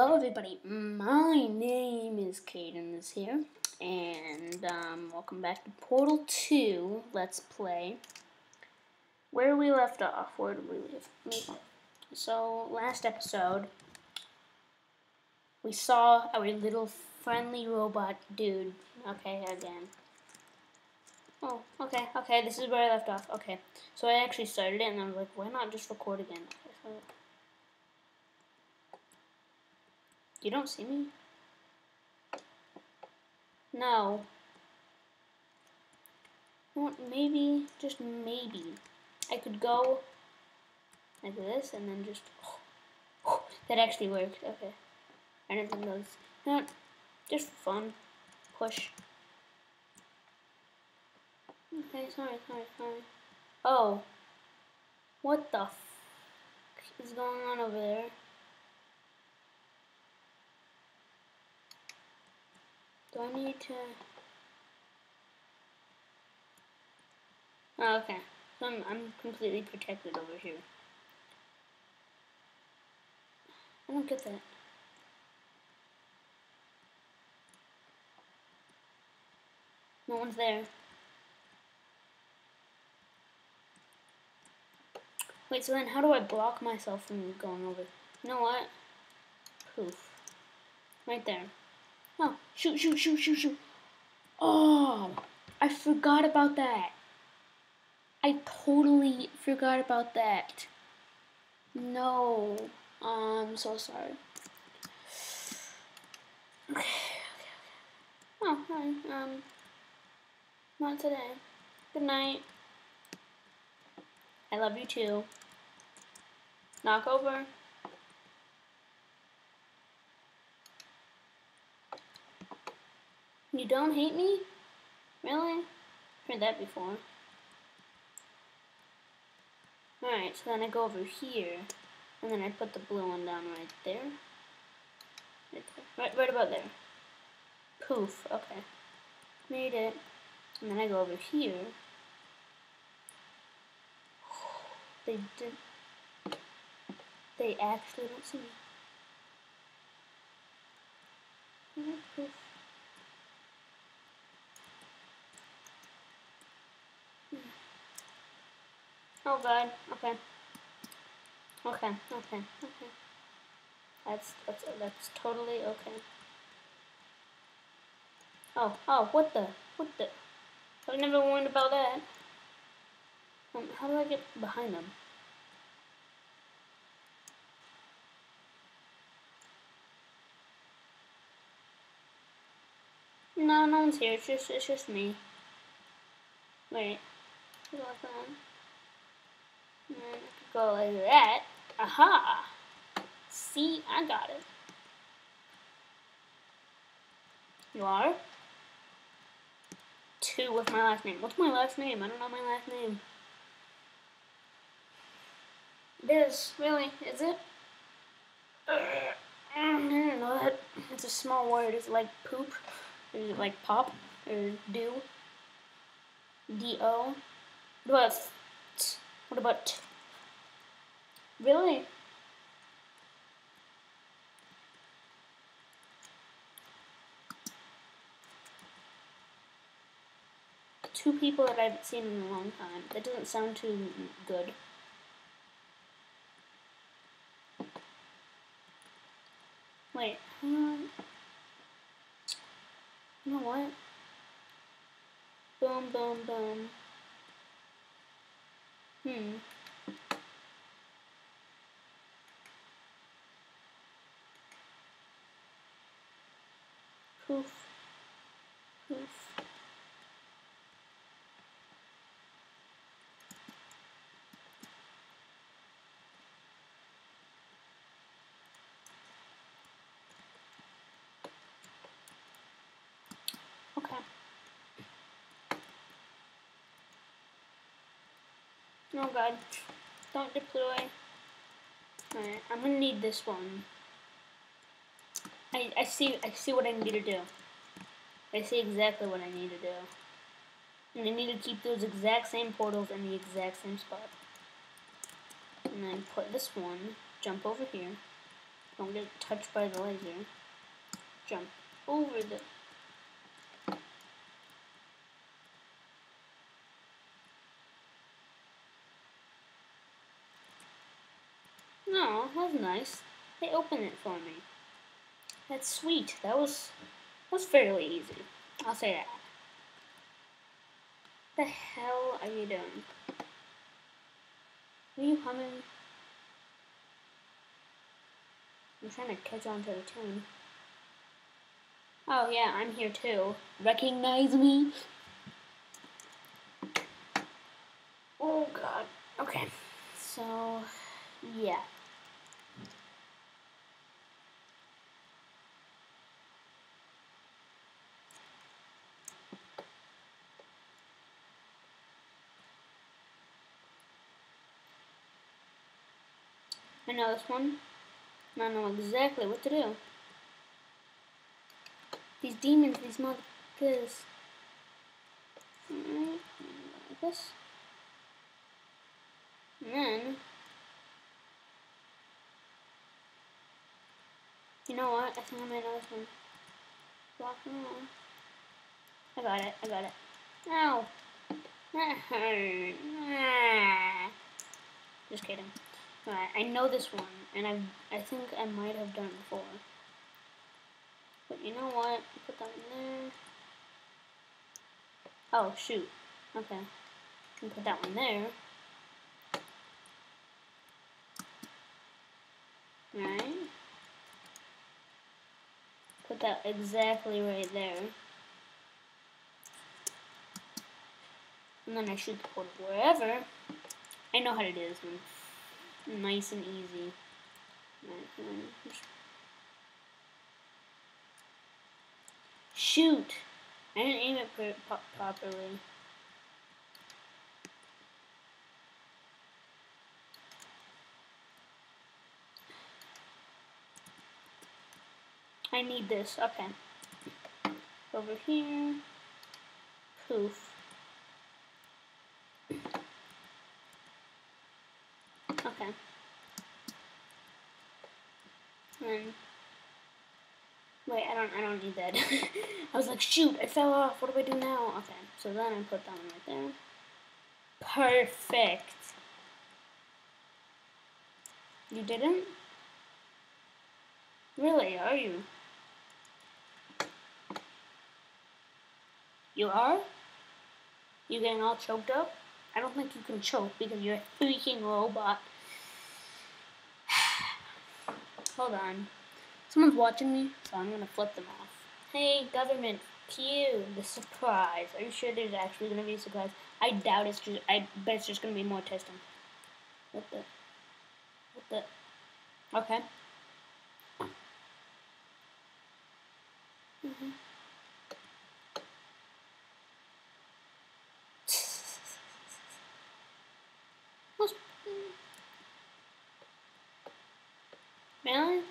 Hello everybody, my name is Caden is here, and welcome back to Portal 2 Let's Play. Where we left off, where did we leave? So, last episode, we saw our little friendly robot dude. Okay, again. Oh, okay, this is where I left off. Okay, so I actually started it, and I was like, why not just record again? Okay, so you don't see me? No. Well, maybe, just maybe, I could go like this and then just, that actually worked, okay. I don't think that was, not, just for fun, push. Okay, sorry. Oh, what the f is going on over there? Do I need to? Oh, okay, so I'm completely protected over here. I don't get that. No one's there. Wait, so then how do I block myself from going over? You know what? Poof. Right there. Oh, shoot. Oh, I forgot about that. I totally forgot about that. No, I'm so sorry. Okay. Oh, hi. Not today. Good night. I love you too. Knock over. You don't hate me? Really? Heard that before. Alright, so then I go over here, and then I put the blue one down right there. Right about there. Poof, okay. Made it. And then I go over here. They actually don't see me. Poof. Oh god, okay. That's totally okay. Oh, what the? I've never warned about that. How do I get behind them? No one's here. It's just me. Wait, go like that. And then I could go like that. Aha! See, I got it. You are? 2 with my last name. What's my last name? I don't know my last name. It is, really, is it? I don't know that. It's a small word. Is it like poop? Or is it like pop? Or do? D-O? What about Really? Two people that I haven't seen in a long time. That doesn't sound too good. Wait, hang on. You know what? Boom. Poof. Okay. Oh god. Don't deploy. Alright, I'm gonna need this one. I see what I need to do. I see exactly what I need to do. And I need to keep those exact same portals in the exact same spot. And then put this one, jump over here. Don't get touched by the laser. Jump over the... No, that's nice. They opened it for me. That's sweet. That was fairly easy. I'll say that. What the hell are you doing? Are you humming? I'm trying to catch on to the tune. Oh yeah, I'm here too. Recognize me? Oh god. Okay. So, yeah. I know this one. I know exactly what to do. These demons, these motherfuckers. Alright, like this. And then, you know what? I think I might know this one. Block them all. I got it. I got it. Ow! That hurt. Ah. Just kidding. Alright, I know this one, and I think I might have done it before. But you know what? Put that in there. Oh, shoot. Okay. Can put that one there. Alright. Put that exactly right there. And then I shoot the portal wherever. I know how to do this one. Nice and easy. Shoot! I didn't aim it properly. I need this. Okay. Over here. Poof. Okay. And wait, I don't need that. I was like, shoot, I fell off. What do I do now? Okay. So then I put that one right there. Perfect. You didn't? Really, are you? You are? You getting all choked up? I don't think you can choke because you're a freaking robot. Hold on. Someone's watching me, so I'm gonna flip them off. Hey, government, cue the surprise. Are you sure there's actually gonna be a surprise? I doubt it's just. I bet it's just gonna be more testing. What the? Okay. Really?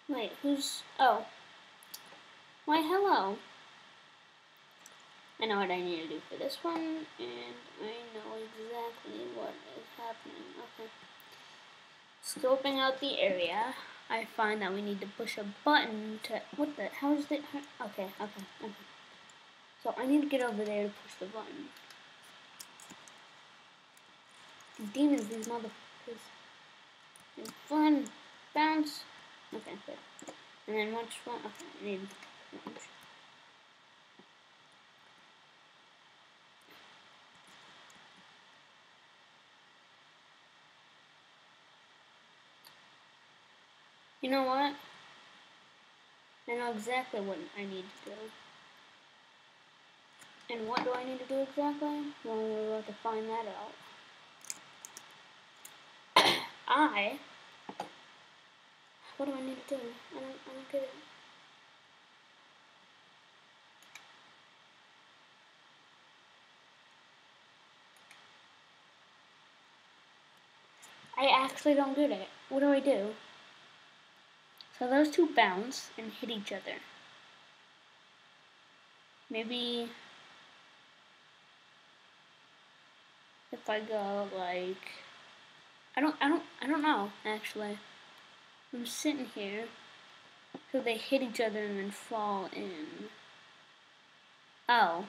Wait, who's... Oh. Why, hello. I know what I need to do for this one, and I know exactly what is happening. Okay. Scoping out the area, I find that we need to push a button to... What the... How is it... Okay. So I need to get over there to push the button. These demons, these motherfuckers. Fun. Bounce. Okay, good. And then watch one. Okay, I need launch. You know what? I know exactly what I need to do. And what do I need to do exactly? Well, we're about to find that out. What do I need to do? I don't get it. I actually don't get it. What do I do? So those two bounce and hit each other. Maybe... If I go like, I don't know actually. I'm sitting here, so they hit each other and then fall in. Oh,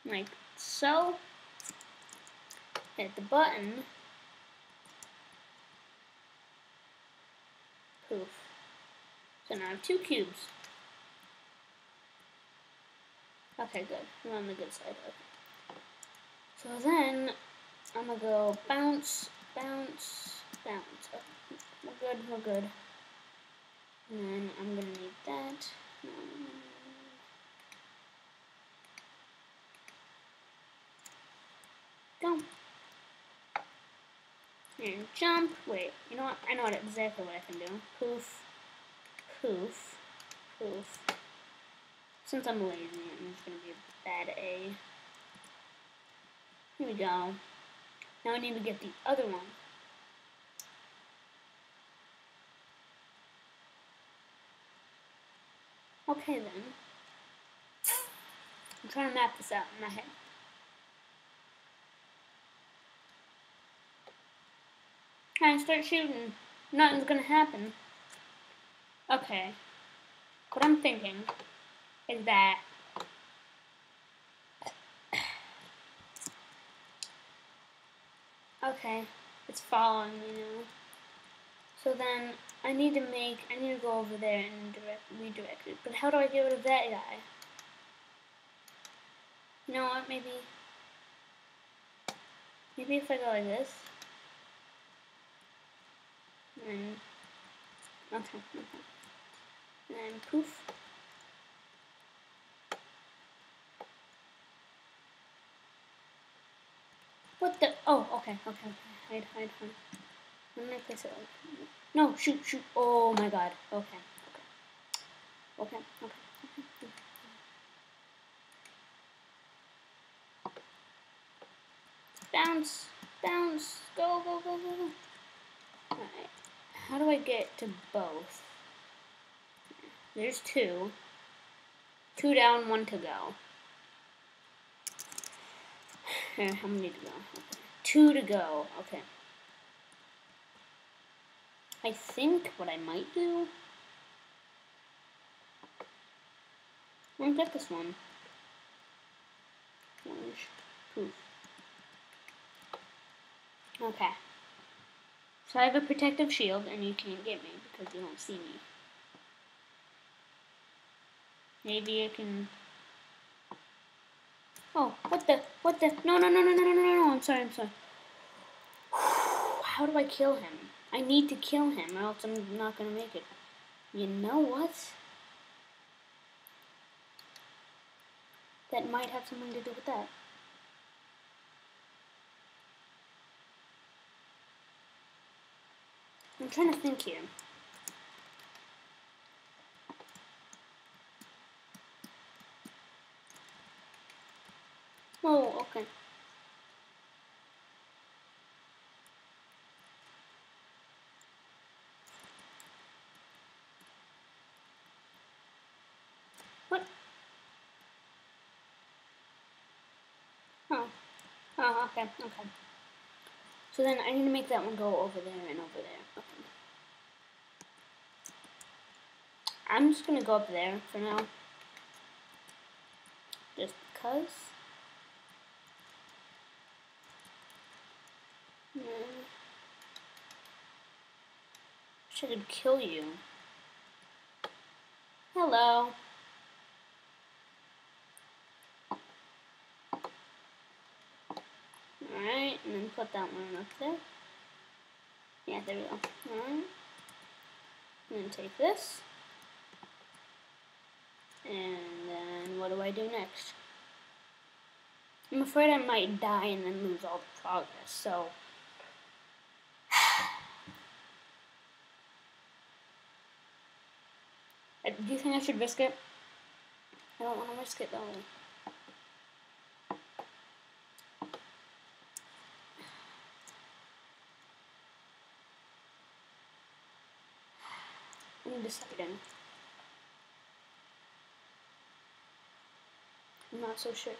like so. Hit the button. Poof. So now I have 2 cubes. Okay, good. We're on the good side. Okay. So then I'm gonna go bounce, bounce, bounce. Okay. We're good. We're good. And then I'm gonna need that. Go. And jump. Wait. You know what? I know exactly what I can do. Poof. Poof. Poof. Since I'm lazy, I'm just gonna be a bad A. Here we go. Now I need to get the other one. Okay then. I'm trying to map this out in my head. I start shooting. Nothing's gonna happen. Okay. What I'm thinking is that okay, it's following me now. So then I need to go over there and redirect it. But how do I get rid of that guy? You know what, maybe if I go like this. And okay. And then poof. What the? Oh, okay. Hide. I'm gonna place it like. No, shoot. Oh my god. Okay. Bounce. Go. Alright. How do I get to both? There's 2. 2 down, 1 to go. Here, how many to go? Okay. 2 to go. Okay. I think what I might do. I'm gonna get this one. Orange. Poof. Okay. So I have a protective shield, and you can't get me because you don't see me. Maybe I can. Oh, what the? No, I'm sorry. How do I kill him? I need to kill him, or else I'm not gonna make it. You know what? That might have something to do with that. I'm trying to think here. Oh, okay. What? Oh, okay. So then I need to make that one go over there and over there. Okay. I'm just gonna go up there for now. Just because. Wish I could kill you. Hello. Alright, and then put that one up there. Yeah, there we go. Alright. And then take this. And then what do I do next? I'm afraid I might die and then lose all the progress, so. Do you think I should risk it? I don't want to risk it though. I'm deciding. I'm not so sure.